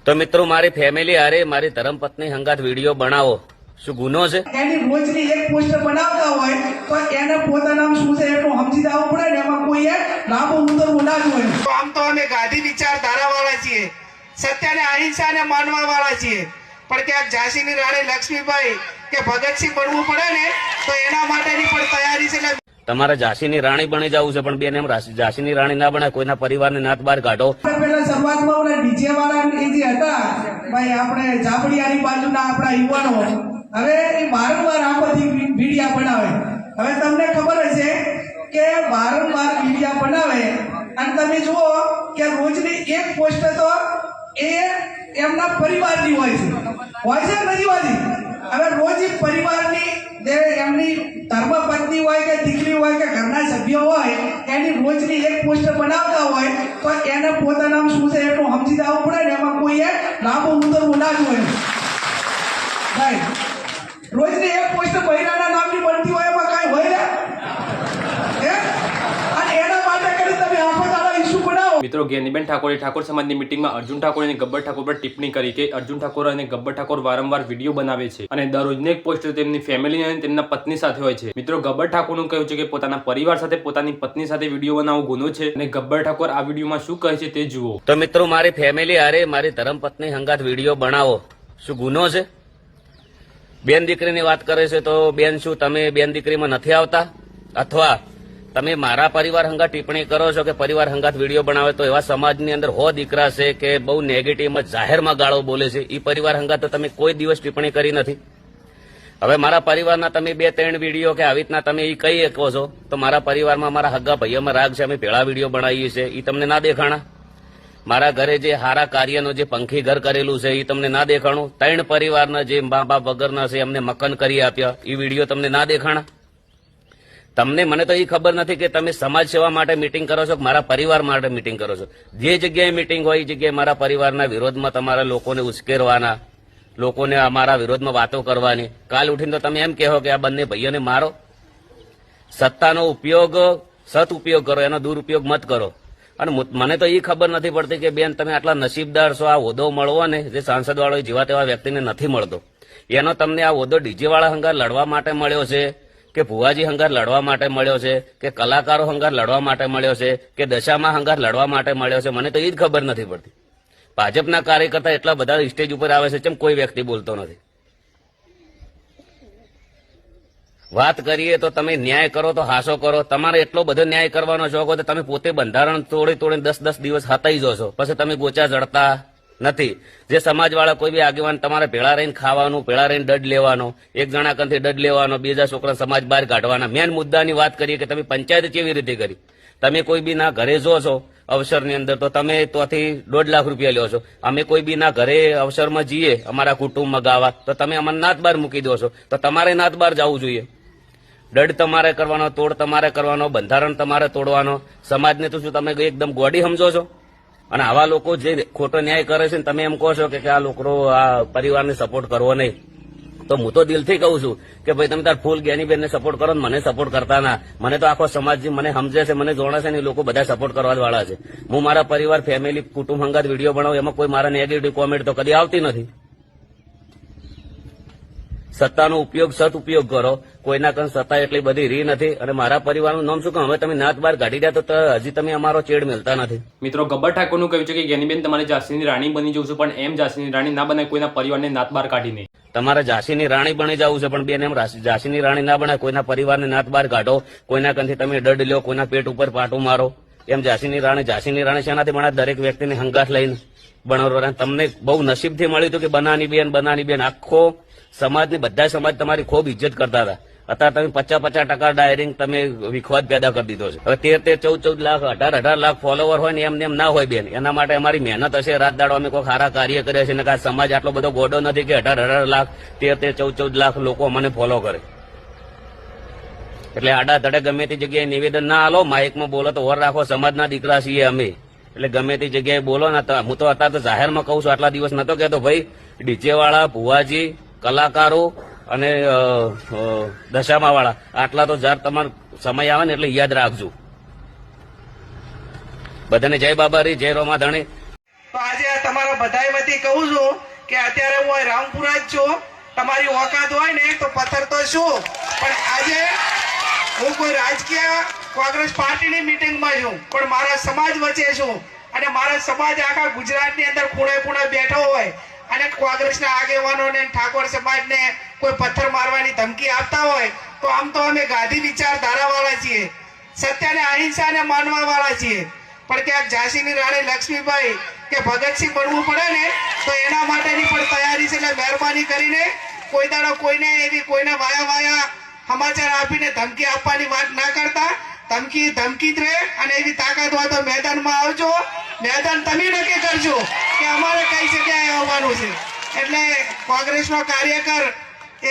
તો મિત્રો મારી ફેમિલી હારે મારી ધર્મપત્ની હંગાત વિડીયો બનાવો શું ગુનો છે? એની રોજની એક પોસ્ટર બનાવતા હોય તો એને પોતાનું નામ શું છે એટલું સમજી જવું પડે ને, એમાં કોઈએ લાંબુ ઉતરવું ના જોઈએ. આમ તો અમે ગાંધી વિચારધારા વાળા છીએ, સત્ય અને અહિંસાને માનવા વાળા છીએ, પણ ક્યાંક ઝાંસીની રાણી લક્ષ્મીબાઈ કે ભગતસિંહ બનવું પડે ને તો એના માટેની પણ તૈયારી છે. તમારે ઝાંસીની રાણી બની જવું છે, પણ બેન એમ ઝાંસીની રાણી ના બને, કોઈના પરિવારને નાત બહાર કાઢો. પેલા શરૂઆતમાં ઓલા ડીજે વાળા એ જે હતા ભાઈ આપણે જાબડિયાની બાજુના આપણા યુવાનો, હવે એ વારંવાર આખોથી વિડીયા બનાવે. હવે તમને ખબર હશે કે વારંવાર વિડીયા બનાવે અને તમે જુઓ કે રોજની એક પોસ્ટ તો એ એમના પરિવારની હોય છે નથી હોતી. હવે રોજ પરિવારની જે એમની ધર્મપત્ની હોય કે દીકરી હોય કે ઘરના સભ્યો હોય એની રોજની એક પોસ્ટ બનાવતા હોય તો એને પોતાનું નામ શું છે એટલું સમજી જવું પડે ને, એમાં કોઈએ લાંબુ ઉતરવું ના જોઈએ. રોજની એક પોસ્ટ બૈરાના નામની બનતી હોય એમાં કાંઈ હોય ને, અને એના માટે કરી તમે આખો દાડો ઇસ્યુ બનાવો. મિત્રો જ્ઞાનીબેન ઠાકોરે ઠાકોર સમાજની મીટિંગમાં અર્જુન ઠાકોર અને ગબ્બર ઠાકોર પર ટિપ્પણી કરી કે અર્જુન ઠાકોર અને ગબ્બર ઠાકોર વારંવાર વિડીયો બનાવે છે અને દરરોજને એક પોસ્ટર તેમની ફેમિલી અને તેમના પત્ની સાથે હોય છે. મિત્રો ગબ્બર ઠાકોરનું કહ્યું છે કે પોતાના પરિવાર સાથે પોતાની પત્ની સાથે વિડીયો બનાવવો ગુનો છે અને ગબ્બર ઠાકોર આ વિડીયોમાં શું કહે છે તે જુઓ. તો મિત્રો મારી ફેમિલી હારે મારી ધર્મપત્ની હંગાત વિડીયો બનાવો શું ગુનો છે? બેન દીકરીની વાત કરે છે તો બેન શું તમે બેન દીકરીમાં નથી આવતા? અથવા તમે મારા પરિવાર હંગાત ટિપ્પણી કરો છો કે પરિવાર હંગાત વિડીયો બનાવે, તો એવા સમાજની અંદર દીકરા છે કે બહુ નેગેટિવમાં જાહેરમાં ગાળો બોલે છે, એ પરિવાર હંગાત તો તમે કોઈ દિવસ ટિપ્પણી કરી નથી. હવે મારા પરિવારના તમે 2-3 વિડીયો કે આવી રીતના તમે એ કહી શકો છો, તો મારા પરિવારમાં મારા હગ્ગા ભાઈઓમાં રાગ છે, અમે ભેળા વિડીયો બનાવીએ છીએ, એ તમને ના દેખાણા? મારા ઘરે જે હારા કાર્યનો જે પંખી ઘર કરેલું છે એ તમને ના દેખાણું? 3 પરિવારના જે મા બાપ વગરના છે એમને મકાન કરી આપ્યા, એ વિડીયો તમને ના દેખાણા? તમને મને તો એ ખબર નથી કે તમે સમાજ સેવા માટે મીટિંગ કરો છો કે મારા પરિવાર માટે મીટિંગ કરો છો. જે જગ્યાએ મીટિંગ હોય એ જગ્યાએ મારા પરિવારના વિરોધમાં તમારા લોકોને ઉશ્કેરવાના, લોકોને અમારા વિરોધમાં વાતો કરવાની. કાલ ઉઠીને તો તમે એમ કહો કે આ બંને ભાઈઓને મારો. સત્તાનો ઉપયોગ સદઉપયોગ કરો, એનો દુરુપયોગ મત કરો. અને મને તો એ ખબર નથી પડતી કે બેન તમે આટલા નસીબદાર છો, આ હોદ્દો મળવો ને જે સાંસદ વાળો જેવા તેવા વ્યક્તિને નથી મળતો. એનો તમને આ હોદ્દો ડીજે વાળા હંગાર લડવા માટે મળ્યો છે કે ભુવાજી હંગાર લડવા માટે મળ્યો છે કે કલાકારો હંગાર લડવા માટે મળ્યો છે કે દશામાં હંગાર લડવા માટે મળ્યો છે? મને તો એ જ ખબર નથી પડતી. ભાજપના કાર્યકર્તા એટલા બધા સ્ટેજ ઉપર આવે છે, કેમ કોઈ વ્યક્તિ બોલતો નથી? વાત કરીએ તો તમે ન્યાય કરો તો હાસો કરો. તમારે એટલો બધો ન્યાય કરવાનો શોખ હોય તો તમે પોતે બંધારણ તોડી 10 દિવસ હતાઈ જો છો, પછી તમે ગોચા જડતા નથી. જે સમાજવાળા કોઈ બી આગેવાન તમારે ભેળા રહીને ખાવાનું, ભેળા રહીને દંડ લેવાનો, એક જણા કંથી દંડ લેવાનો, બીજા છોકરા સમાજ બહાર કાઢવાના. મેન મુદ્દાની વાત કરીએ કે તમે પંચાયત કેવી રીતે કરી. તમે કોઈ બી ના ઘરે જો છો અવસરની અંદર તો તમે ત્યાંથી 1.5 લાખ રૂપિયા લ્યો છો. અમે કોઈ બી ના ઘરે અવસરમાં જઈએ અમારા કુટુંબમાં ગાવા તો તમે અમને નાત બાર મૂકી દો છો, તો તમારે નાત બાર જવું જોઈએ. દંડ તમારે કરવાનો, તોડ તમારે કરવાનો, બંધારણ તમારે તોડવાનો. સમાજને તો શું તમે એકદમ ગોડી સમજો છો? અને આવા લોકો જે ખોટો ન્યાય કરે છે તમે એમ કહો છો કે આ લોકો આ પરિવારને સપોર્ટ કરવો નહીં, તો હું તો દિલથી કહું છું કે ભાઈ તમે તાર ફૂલ જ્ઞાનીબેનને સપોર્ટ કરો, મને સપોર્ટ કરતા ના. મને તો આખો સમાજ મને સમજે છે, મને જોણે છે ને, એ લોકો બધા સપોર્ટ કરવા વાળા છે. હું મારા પરિવાર ફેમિલી કુટુંબ હંગાત વિડીયો બનાવું, એમાં કોઈ મારા નેગેટિવ કોમેન્ટ તો કદી આવતી નથી. સત્તાનો ઉપયોગ સદઉપયોગ કરો. કોઈના કન સત્તા એટલી બધી રી નથી. અને મારા પરિવારનું નામ શું કહું, હવે તમે નાત બહાર કાઢી રહ્યા તો હજી તમે અમારો ચેડ મેળતા નથી. મિત્રો ગબ્બર ઠાકોરનું કહ્યું છે કે જ્ઞાનીબેન તમારે ઝાંસીની રાણી બની જવું છે, પણ એમ ઝાંસીની રાણી ના બનાય કોઈના પરિવારને નાત બહાર કાઢીને. તમારે ઝાંસીની રાણી બની જવું છે, પણ બેન એમ ઝાંસીની રાણી ના બનાય કોઈના પરિવારને નાત બહાર કાઢો, કોઈના કંથી તમે દંડ લ્યો, કોઈના પેટ ઉપર પાટું મારો. એમ ઝાંસીની રાણી શેનાથી બનાવે? દરેક વ્યક્તિને હંગાથ લઈને બનાવવા. તમને બહુ નસીબથી મળ્યું હતું કે બનાની બેન આખો સમાજની બધા સમાજ તમારી ખૂબ ઇજ્જત કરતા હતા. અત્યારે તમે 50% ડાયરિંગ તમે વિખવાદ પેદા કરી દીધો છે. હવે 13-14 લાખ 18 લાખ ફોલોવર હોય ને એમ ના હોય બેન. એના માટે અમારી મહેનત હશે, રાત દાડો અમે કોઈ સારા કાર્ય કર્યા છે ને કે સમાજ આટલો બધો ગોડો નથી કે 18 લાખ 13-14 લાખ લોકો અમને ફોલો કરે. એટલે આડા ધડે ગમે તે જગ્યાએ નિવેદન ના આલો, માઇકમાં બોલો તો ઓર રાખો. સમાજના દીકરા છીએ અમે, એટલે ગમે તે જગ્યાએ બોલો ને. હું તો અત્યારે તો જાહેરમાં કહું છું, આટલા દિવસ નતો કહેતો ભાઈ ડીજે વાળા, ભુવાજી, કલાકારો અને દશામા વાળા આટલા તો જ્યારે તમારો સમય આવે ને એટલે યાદ રાખજો. બધાને જય બાબારી, જય રોમાધણી. તો આજે તમારા તમારા બધાય વતી કહું છું કે અત્યારે હું અહીં રામપુરા જ છું. તમારી ઓકાત હોય ને તો પથ્થર તો શું, પણ આજે હું કોઈ રાજકીય કોંગ્રેસ પાર્ટીની મિટિંગમાં છું, પણ મારા સમાજ વચ્ચે છું. અને મારા સમાજ આખા ગુજરાતની અંદર ખૂણે ખૂણે બેઠો હોય અને કોંગ્રેસના આગેવાનોને ઠાકોર સમાજને કોઈ પથ્થર મારવાની ધમકી આપતા હોય તો આમ તો અમે ગાંધી વિચારધારાવાળા છીએ, સત્યને અહિંસાને માનવાવાળા છીએ. પણ ક્યાંક ઝાંસીની રાણી લક્ષ્મીબાઈ કે ભગતસિંહ બનવું પડે ને તો એના માટેની પણ તૈયારી છે. એટલે મહેરબાની કરીને કોઈ દાડો કોઈને એવી કોઈને વાયા સમાચાર આપીને ધમકી આપવાની વાત ના કરતા. ધમકી જ રહે અને એવી તાકાત હોય તો મેદાનમાં આવજો. મેદાન તમે નક્કી કરજો કે અમારે કઈ જગ્યાએ આવવાનું છે. એટલે કોંગ્રેસનો કાર્યકર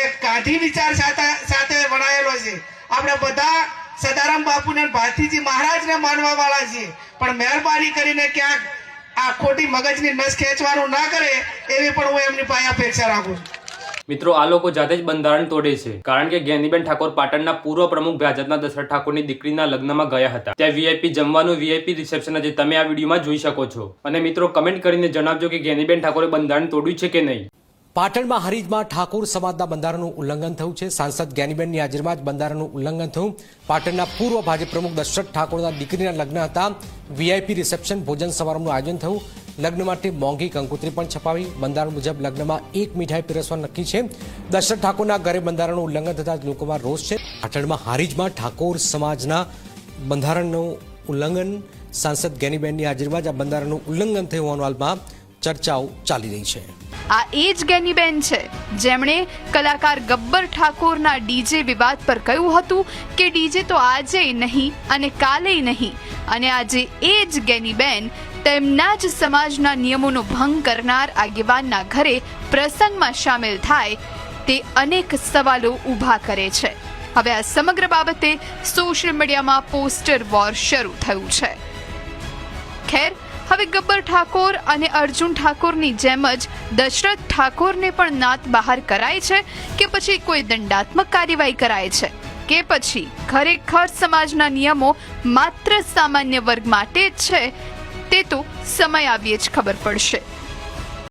એક ગાંધી વિચાર સાથે વણાયેલો છે. આપણે બધા સદારામ બાપુને ભારતીજી મહારાજને માનવા વાળા છીએ, પણ મહેરબાની કરીને ક્યાંક આ ખોટી મગજની નસ ખેંચવાનું ના કરે એવી પણ હું એમની પાસે અપેક્ષા રાખું છું. મિત્રો આ લોકો જાતે જ બંધારણ તોડે છે, કારણ કે જ્ઞાનીબેન ઠાકોર પાટણના પૂર્વ પ્રમુખ ભાજપના દશરથ ઠાકોરની દીકરીના લગ્નમાં ગયા હતા. ત્યાં વીઆઈપી જમવાનું, વીઆઈપી રિસેપ્શન જે તમે આ વિડીયોમાં જોઈ શકો છો. અને મિત્રો કમેન્ટ કરીને જણાવજો કે જ્ઞાનીબેન ઠાકોરે બંધારણ તોડ્યું છે કે નહીં. પાટણમાં હરીજમાં ઠાકોર સમાજના બંધારણનું ઉલ્લંઘન થયું છે. સાંસદ જ્ઞાનીબેનની હાજરીમાં જ બંધારણનું ઉલ્લંઘન થયું. પાટણના પૂર્વ ભાજપ પ્રમુખ દશરથ ઠાકોરના દીકરીના લગ્ન હતા. વીઆઈપી રિસેપ્શન ભોજન સમારંભનું આયોજન થયું. લગ્ન માટે મોંઘી કંકોત્રી પણ છપાવી. બંધારણ મુજબ લગ્નમાં એક મીઠાઈ પીરસવા નક્કી છે. દશરથ ઠાકોરના ઘરે બંધારણનું ઉલ્લંઘન થતા લોકોમાં રોષ છે. પાટણમાં હારીજમાં ઠાકોર સમાજના બંધારણનું ઉલ્લંઘન, સાંસદ જ્ઞાનીબેનની હાજરીમાં જ આ બંધારણનું ઉલ્લંઘન થયું હોવાનું હાલમાં ચર્ચાઓ ચાલી રહી છે. આ એ જ જ્ઞાનીબેન છે જેમણે કલાકાર ગબ્બર ઠાકોરના ડીજે વિવાદ પર કહ્યું હતું કે ડીજે તો આજે નહીં અને કાલે નહીં. અને આજે એ જ જ્ઞાનીબેન તેમના જ સમાજના નિયમોનો ભંગ કરનાર આગેવાનના ઘરે પ્રસંગમાં સામેલ થાય તે અનેક સવાલો ઊભા કરે છે. હવે આ સમગ્ર બાબતે સોશિયલ મીડિયામાં પોસ્ટર વોર શરૂ થયું છે. ખેર, હવે ગબ્બર ઠાકોર અને અર્જુન ઠાકોરની જેમ જ દશરથ ઠાકોરને પણ નાત બહાર કરાય છે કે પછી કોઈ દંડાત્મક કાર્યવાહી કરાય છે કે પછી ખરેખર સમાજના નિયમો માત્ર સામાન્ય વર્ગ માટે જ છે તે તો સમય આવીએ જ ખબર પડશે.